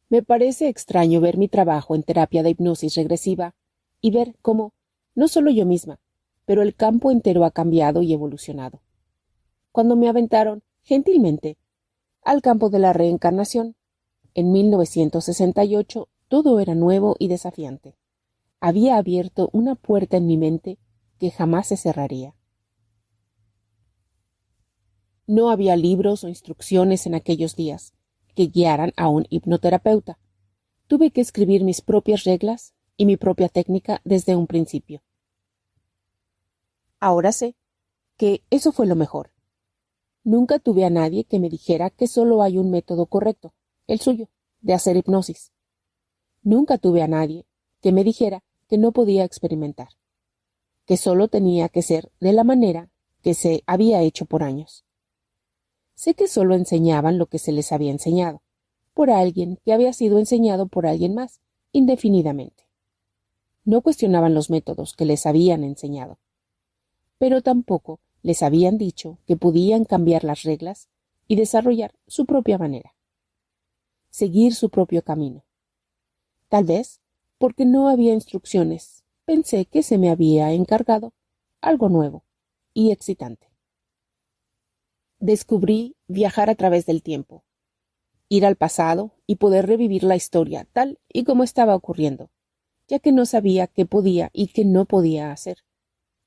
Me parece extraño ver mi trabajo en terapia de hipnosis regresiva y ver cómo, no solo yo misma, pero el campo entero ha cambiado y evolucionado. Cuando me aventaron, gentilmente, al campo de la reencarnación, en 1968, todo era nuevo y desafiante. Había abierto una puerta en mi mente que jamás se cerraría. No había libros o instrucciones en aquellos días que guiaran a un hipnoterapeuta. Tuve que escribir mis propias reglas y mi propia técnica desde un principio. Ahora sé que eso fue lo mejor. Nunca tuve a nadie que me dijera que solo hay un método correcto, el suyo, de hacer hipnosis. Nunca tuve a nadie que me dijera que no podía experimentar, que solo tenía que ser de la manera que se había hecho por años. Sé que solo enseñaban lo que se les había enseñado, por alguien que había sido enseñado por alguien más, indefinidamente. No cuestionaban los métodos que les habían enseñado, pero tampoco les habían dicho que podían cambiar las reglas y desarrollar su propia manera, seguir su propio camino. Tal vez, porque no había instrucciones, pensé que se me había encargado algo nuevo y excitante. Descubrí viajar a través del tiempo, ir al pasado y poder revivir la historia tal y como estaba ocurriendo, ya que no sabía qué podía y qué no podía hacer.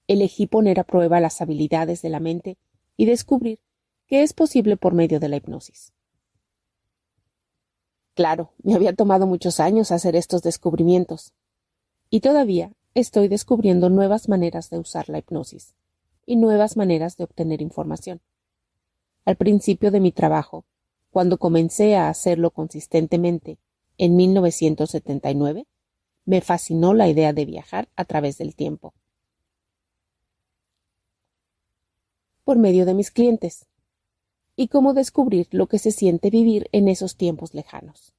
Elegí poner a prueba las habilidades de la mente y descubrir que es posible por medio de la hipnosis. Claro, me había tomado muchos años hacer estos descubrimientos, y todavía estoy descubriendo nuevas maneras de usar la hipnosis y nuevas maneras de obtener información. Al principio de mi trabajo, cuando comencé a hacerlo consistentemente, en 1979, me fascinó la idea de viajar a través del tiempo. Por medio de mis clientes, y cómo descubrir lo que se siente vivir en esos tiempos lejanos.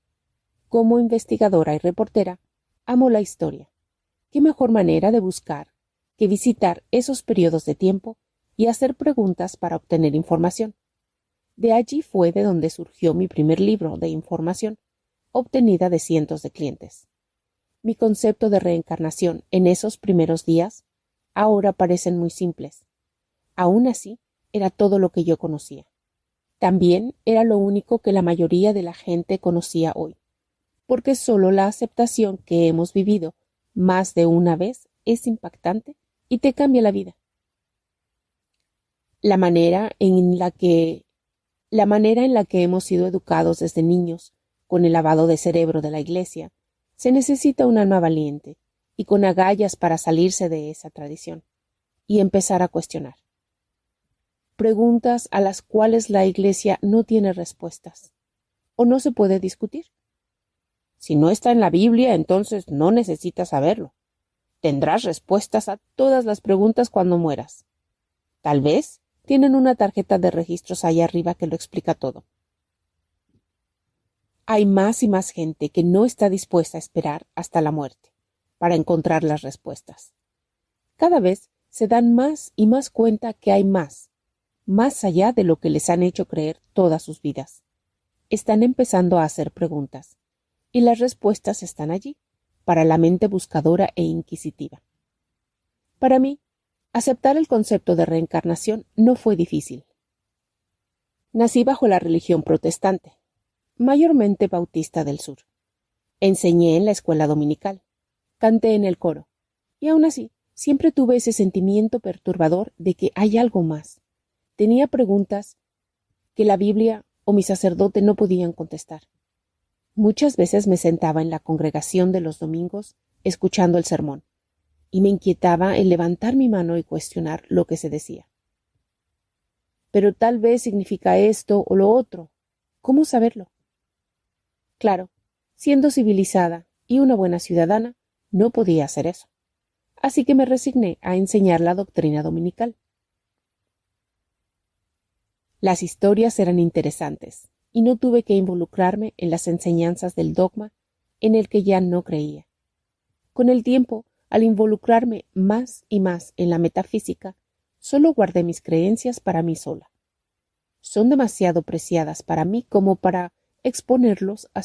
Como investigadora y reportera, amo la historia. ¿Qué mejor manera de buscar que visitar esos periodos de tiempo y hacer preguntas para obtener información? De allí fue de donde surgió mi primer libro de información, obtenida de cientos de clientes. Mi concepto de reencarnación en esos primeros días ahora parecen muy simples. Aún así, era todo lo que yo conocía. También era lo único que la mayoría de la gente conocía hoy, porque solo la aceptación que hemos vivido más de una vez es impactante y te cambia la vida. La manera en la que hemos sido educados desde niños, con el lavado de cerebro de la Iglesia, se necesita un alma valiente y con agallas para salirse de esa tradición y empezar a cuestionar. Preguntas a las cuales la Iglesia no tiene respuestas o no se puede discutir. Si no está en la Biblia, entonces no necesitas saberlo. Tendrás respuestas a todas las preguntas cuando mueras. Tal vez tienen una tarjeta de registros ahí arriba que lo explica todo. Hay más y más gente que no está dispuesta a esperar hasta la muerte para encontrar las respuestas. Cada vez se dan más y más cuenta que hay más allá de lo que les han hecho creer todas sus vidas. Están empezando a hacer preguntas, y las respuestas están allí, para la mente buscadora e inquisitiva. Para mí, aceptar el concepto de reencarnación no fue difícil. Nací bajo la religión protestante, mayormente bautista del sur. Enseñé en la escuela dominical, canté en el coro, y aún así siempre tuve ese sentimiento perturbador de que hay algo más. Tenía preguntas que la Biblia o mi sacerdote no podían contestar. Muchas veces me sentaba en la congregación de los domingos escuchando el sermón, y me inquietaba el levantar mi mano y cuestionar lo que se decía. Pero tal vez significa esto o lo otro. ¿Cómo saberlo? Claro, siendo civilizada y una buena ciudadana, no podía hacer eso. Así que me resigné a enseñar la doctrina dominical. Las historias eran interesantes, y no tuve que involucrarme en las enseñanzas del dogma en el que ya no creía. Con el tiempo, al involucrarme más y más en la metafísica, solo guardé mis creencias para mí sola. Son demasiado preciadas para mí como para exponerlos a